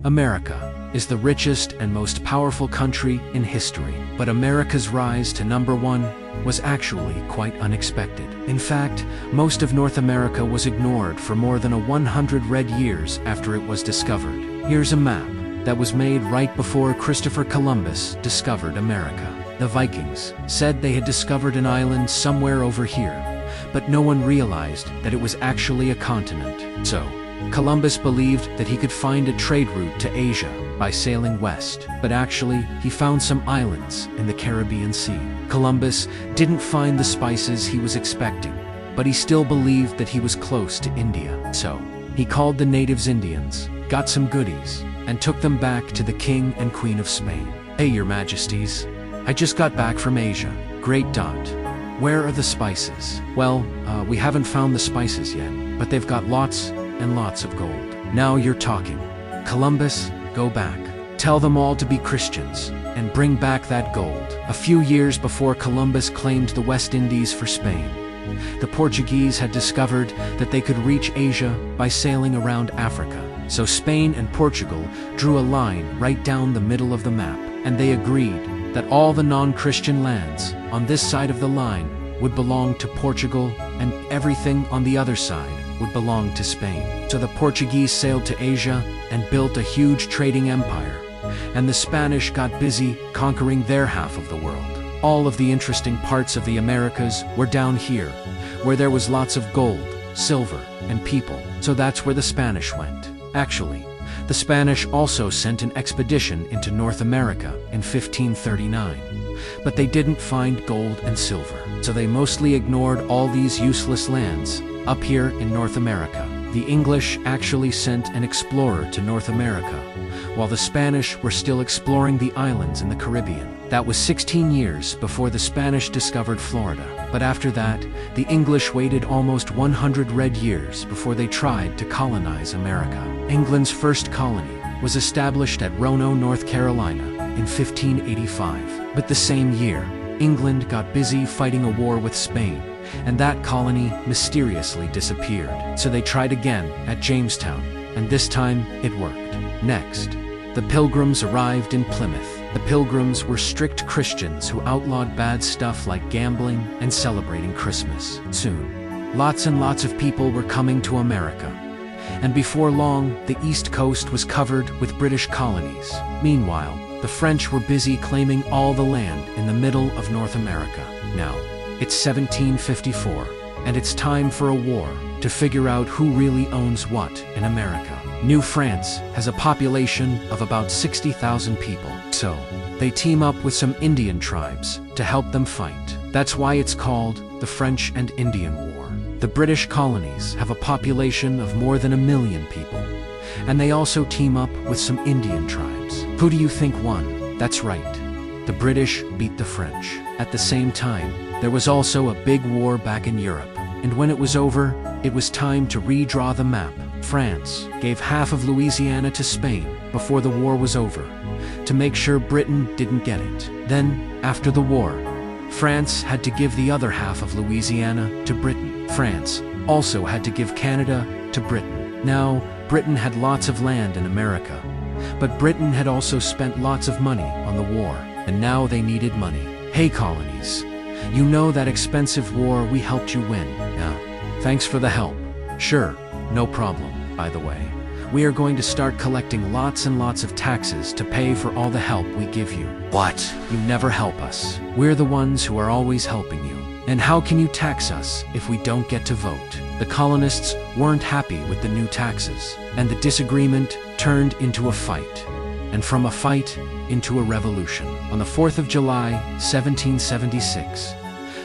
America is the richest and most powerful country in history. But America's rise to #1 was actually quite unexpected. In fact, most of North America was ignored for more than 100 red years after it was discovered. Here's a map that was made right before Christopher Columbus discovered America. The Vikings said they had discovered an island somewhere over here, but no one realized that it was actually a continent. So, Columbus believed that he could find a trade route to Asia by sailing west, but actually, he found some islands in the Caribbean Sea. Columbus didn't find the spices he was expecting, but he still believed that he was close to India. So, he called the natives Indians, got some goodies, and took them back to the King and Queen of Spain. "Hey, your majesties, I just got back from Asia. Great dot. Where are the spices?" "Well, we haven't found the spices yet, but they've got lots and lots of gold." "Now you're talking. Columbus, go back. Tell them all to be Christians, and bring back that gold." A few years before Columbus claimed the West Indies for Spain, the Portuguese had discovered that they could reach Asia by sailing around Africa. So Spain and Portugal drew a line right down the middle of the map, and they agreed that all the non-Christian lands on this side of the line would belong to Portugal, and everything on the other side would belong to Spain. So the Portuguese sailed to Asia and built a huge trading empire, and the Spanish got busy conquering their half of the world. All of the interesting parts of the Americas were down here, where there was lots of gold, silver, and people. So that's where the Spanish went. Actually, the Spanish also sent an expedition into North America in 1539, but they didn't find gold and silver, so they mostly ignored all these useless lands up here in North America. The English actually sent an explorer to North America, while the Spanish were still exploring the islands in the Caribbean. That was 16 years before the Spanish discovered Florida. But after that, the English waited almost 100 red years before they tried to colonize America. England's first colony was established at Roanoke, North Carolina in 1585. But the same year, England got busy fighting a war with Spain, and that colony mysteriously disappeared. So they tried again at Jamestown, and this time it worked. Next, the Pilgrims arrived in Plymouth. The Pilgrims were strict Christians who outlawed bad stuff like gambling and celebrating Christmas. Soon, lots and lots of people were coming to America, and before long, the East Coast was covered with British colonies. Meanwhile, the French were busy claiming all the land in the middle of North America. Now, it's 1754, and it's time for a war to figure out who really owns what in America. New France has a population of about 60,000 people, so they team up with some Indian tribes to help them fight. That's why it's called the French and Indian War. The British colonies have a population of more than 1 million people, and they also team up with some Indian tribes. Who do you think won? That's right. The British beat the French. At the same time, there was also a big war back in Europe, and when it was over, it was time to redraw the map. France gave half of Louisiana to Spain before the war was over, to make sure Britain didn't get it. Then, after the war, France had to give the other half of Louisiana to Britain. France also had to give Canada to Britain. Now, Britain had lots of land in America, but Britain had also spent lots of money on the war, and now they needed money. Hey colonies, you know that expensive war we helped you win. Yeah, thanks for the help. Sure, no problem, by the way. We are going to start collecting lots and lots of taxes to pay for all the help we give you. What? You never help us. We're the ones who are always helping you. And how can you tax us if we don't get to vote? The colonists weren't happy with the new taxes, and the disagreement turned into a fight. And from a fight into a revolution. On the 4th of July, 1776,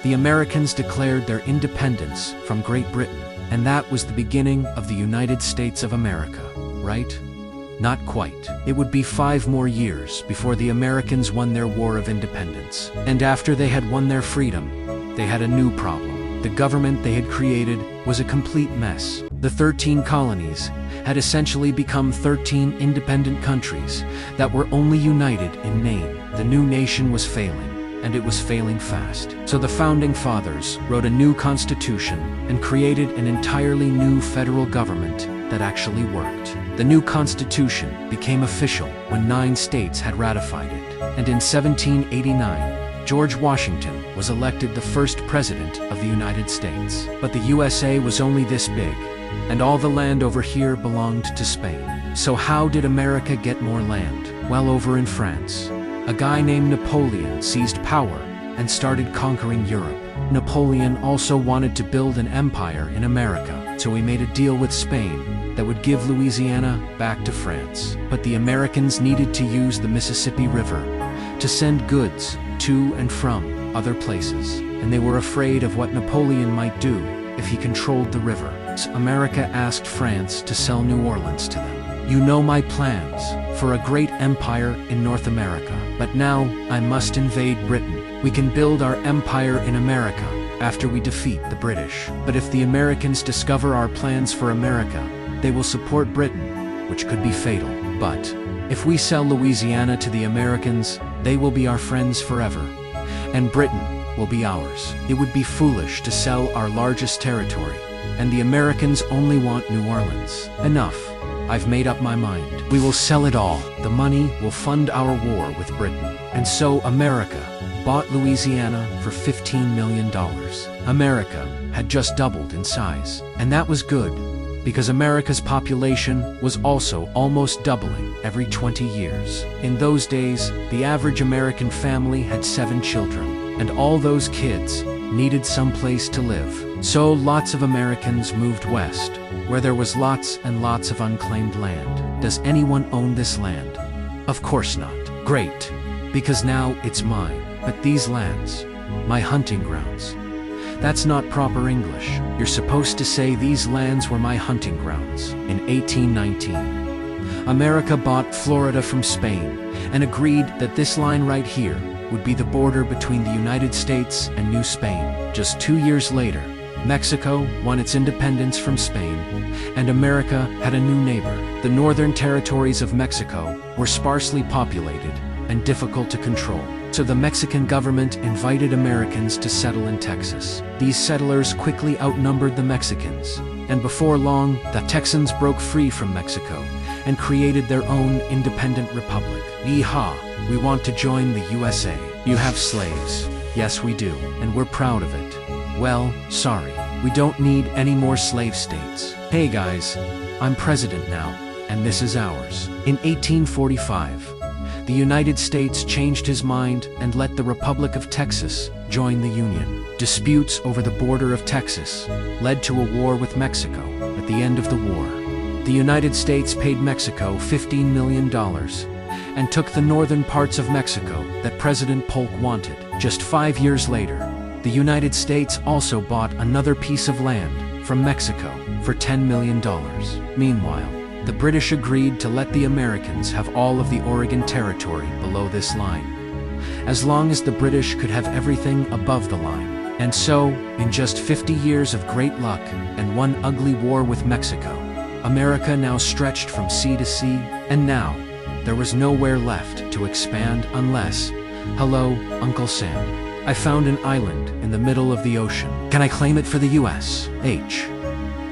the Americans declared their independence from Great Britain. And that was the beginning of the United States of America, right? Not quite. It would be 5 more years before the Americans won their War of Independence. And after they had won their freedom, they had a new problem. The government they had created was a complete mess. The 13 colonies had essentially become 13 independent countries that were only united in name. The new nation was failing, and it was failing fast. So the Founding Fathers wrote a new constitution and created an entirely new federal government that actually worked. The new Constitution became official when 9 states had ratified it, and in 1789, George Washington was elected the first president of the United States. But the USA was only this big, and all the land over here belonged to Spain. So how did America get more land? Well, over in France, a guy named Napoleon seized power and started conquering Europe. Napoleon also wanted to build an empire in America, so he made a deal with Spain that would give Louisiana back to France. But the Americans needed to use the Mississippi River to send goods to and from other places, and they were afraid of what Napoleon might do if he controlled the river. So America asked France to sell New Orleans to them. You know my plans for a great empire in North America, but now I must invade Britain. We can build our empire in America after we defeat the British. But if the Americans discover our plans for America, they will support Britain, which could be fatal. But if we sell Louisiana to the Americans, they will be our friends forever, and Britain will be ours. It would be foolish to sell our largest territory, and the Americans only want New Orleans. Enough. I've made up my mind. We will sell it all. The money will fund our war with Britain. And so America bought Louisiana for $15 million. America had just doubled in size, and that was good, because America's population was also almost doubling every 20 years. In those days, the average American family had 7 children, and all those kids needed some place to live. So lots of Americans moved west, where there was lots and lots of unclaimed land. Does anyone own this land? Of course not. Great, because now it's mine. But these lands, my hunting grounds, that's not proper English. You're supposed to say these lands were my hunting grounds. In 1819, America bought Florida from Spain and agreed that this line right here would be the border between the United States and New Spain. Just 2 years later, Mexico won its independence from Spain, and America had a new neighbor. The northern territories of Mexico were sparsely populated and difficult to control. So the Mexican government invited Americans to settle in Texas. These settlers quickly outnumbered the Mexicans, and before long, the Texans broke free from Mexico and created their own independent republic. Yeehaw! We want to join the USA. You have slaves. Yes, we do, and we're proud of it. Well, sorry. We don't need any more slave states. Hey guys, I'm president now, and this is ours. In 1845, the United States changed his mind and let the Republic of Texas join the Union. Disputes over the border of Texas led to a war with Mexico. At the end of the war, the United States paid Mexico $15 million and took the northern parts of Mexico that President Polk wanted. Just 5 years later, the United States also bought another piece of land from Mexico for $10 million. Meanwhile, the British agreed to let the Americans have all of the Oregon Territory below this line, as long as the British could have everything above the line. And so, in just 50 years of great luck and one ugly war with Mexico, America now stretched from sea to sea, and now there was nowhere left to expand unless, hello, Uncle Sam, I found an island in the middle of the ocean. Can I claim it for the US?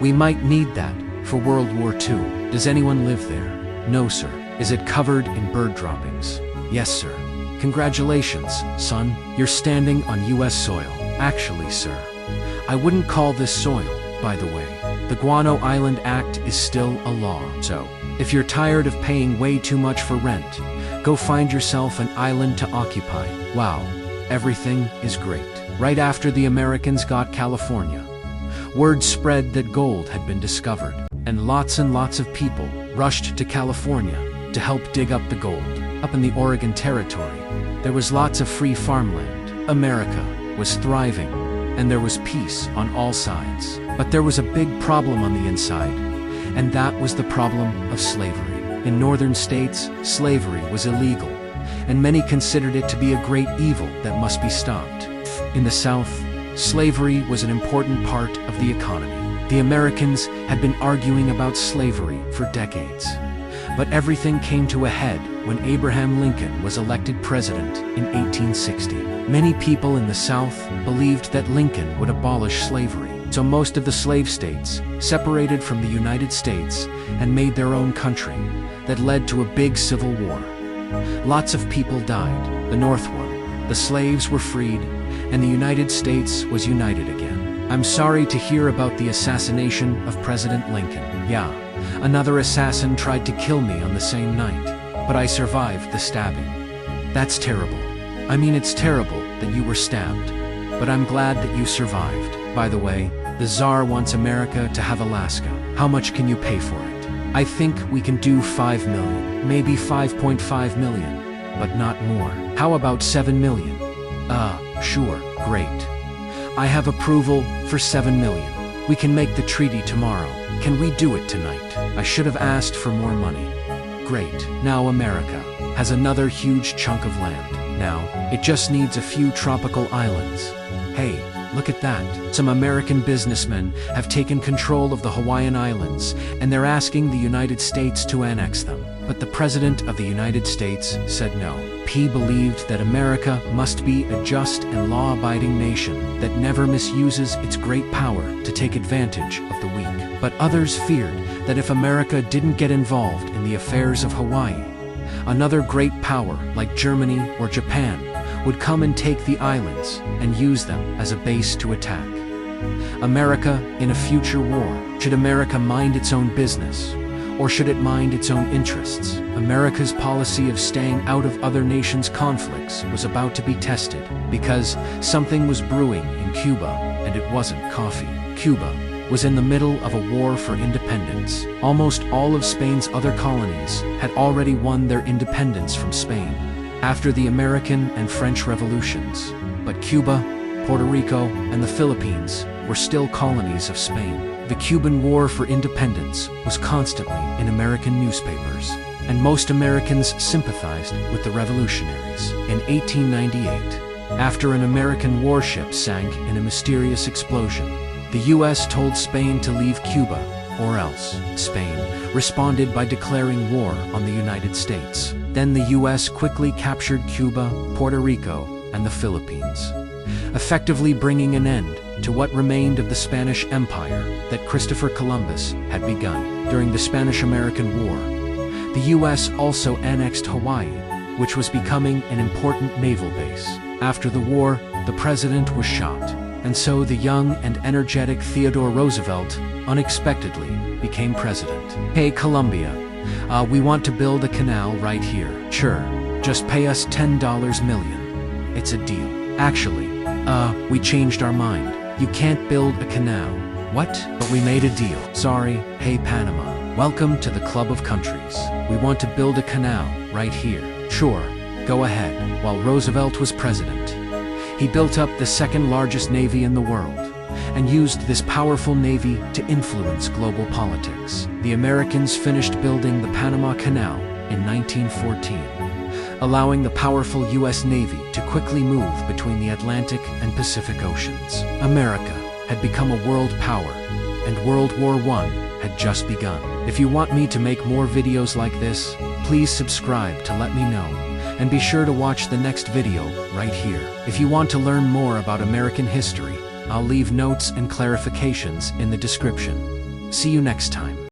We might need that for World War II. Does anyone live there? No, sir. Is it covered in bird droppings? Yes, sir. Congratulations, son. You're standing on US soil. Actually, sir, I wouldn't call this soil, by the way. The Guano Island Act is still a law. So, if you're tired of paying way too much for rent, go find yourself an island to occupy. Wow, everything is great. Right after the Americans got California, word spread that gold had been discovered, and lots of people rushed to California to help dig up the gold. Up in the Oregon Territory, there was lots of free farmland. America was thriving, and there was peace on all sides. But there was a big problem on the inside, and that was the problem of slavery. In northern states, slavery was illegal, and many considered it to be a great evil that must be stopped. In the South, slavery was an important part of the economy. The Americans had been arguing about slavery for decades. But everything came to a head when Abraham Lincoln was elected president in 1860. Many people in the South believed that Lincoln would abolish slavery. So most of the slave states separated from the United States and made their own country. That led to a big civil war. Lots of people died. The North won. The slaves were freed, and the United States was united again. I'm sorry to hear about the assassination of President Lincoln. Yeah, another assassin tried to kill me on the same night, but I survived the stabbing. That's terrible. I mean, it's terrible that you were stabbed, but I'm glad that you survived. By the way, the Tsar wants America to have Alaska. How much can you pay for it? I think we can do 5 million, maybe 5.5 million, but not more. How about 7 million? Sure, great. I have approval for 7 million. We can make the treaty tomorrow. Can we do it tonight? I should have asked for more money. Great. Now America has another huge chunk of land. Now, it just needs a few tropical islands. Hey, look at that. Some American businessmen have taken control of the Hawaiian Islands, and they're asking the United States to annex them. But the President of the United States said no. He believed that America must be a just and law-abiding nation that never misuses its great power to take advantage of the weak. But others feared that if America didn't get involved in the affairs of Hawaii, another great power like Germany or Japan would come and take the islands and use them as a base to attack. America in a future war. Should America mind its own business, or should it mind its own interests? America's policy of staying out of other nations' conflicts was about to be tested, because something was brewing in Cuba, and it wasn't coffee. Cuba was in the middle of a war for independence. Almost all of Spain's other colonies had already won their independence from Spain after the American and French revolutions. But Cuba, Puerto Rico, and the Philippines were still colonies of Spain. The Cuban War for Independence was constantly in American newspapers, and most Americans sympathized with the revolutionaries. In 1898, after an American warship sank in a mysterious explosion, the U.S. told Spain to leave Cuba, or else. Spain responded by declaring war on the United States. Then the U.S. quickly captured Cuba, Puerto Rico, and the Philippines, effectively bringing an end to what remained of the Spanish Empire that Christopher Columbus had begun. During the Spanish-American War, the U.S. also annexed Hawaii, which was becoming an important naval base. After the war, the president was shot, and so the young and energetic Theodore Roosevelt unexpectedly became president. Hey, Columbia, we want to build a canal right here. Sure, just pay us $10 million. It's a deal. Actually, we changed our mind. You can't build a canal. What? But we made a deal. Sorry. Hey, Panama. Welcome to the Club of Countries. We want to build a canal right here. Sure, go ahead. While Roosevelt was president, he built up the second largest navy in the world and used this powerful navy to influence global politics. The Americans finished building the Panama Canal in 1914. Allowing the powerful U.S. Navy to quickly move between the Atlantic and Pacific Oceans. America had become a world power, and World War I had just begun. If you want me to make more videos like this, please subscribe to let me know, and be sure to watch the next video right here. If you want to learn more about American history, I'll leave notes and clarifications in the description. See you next time.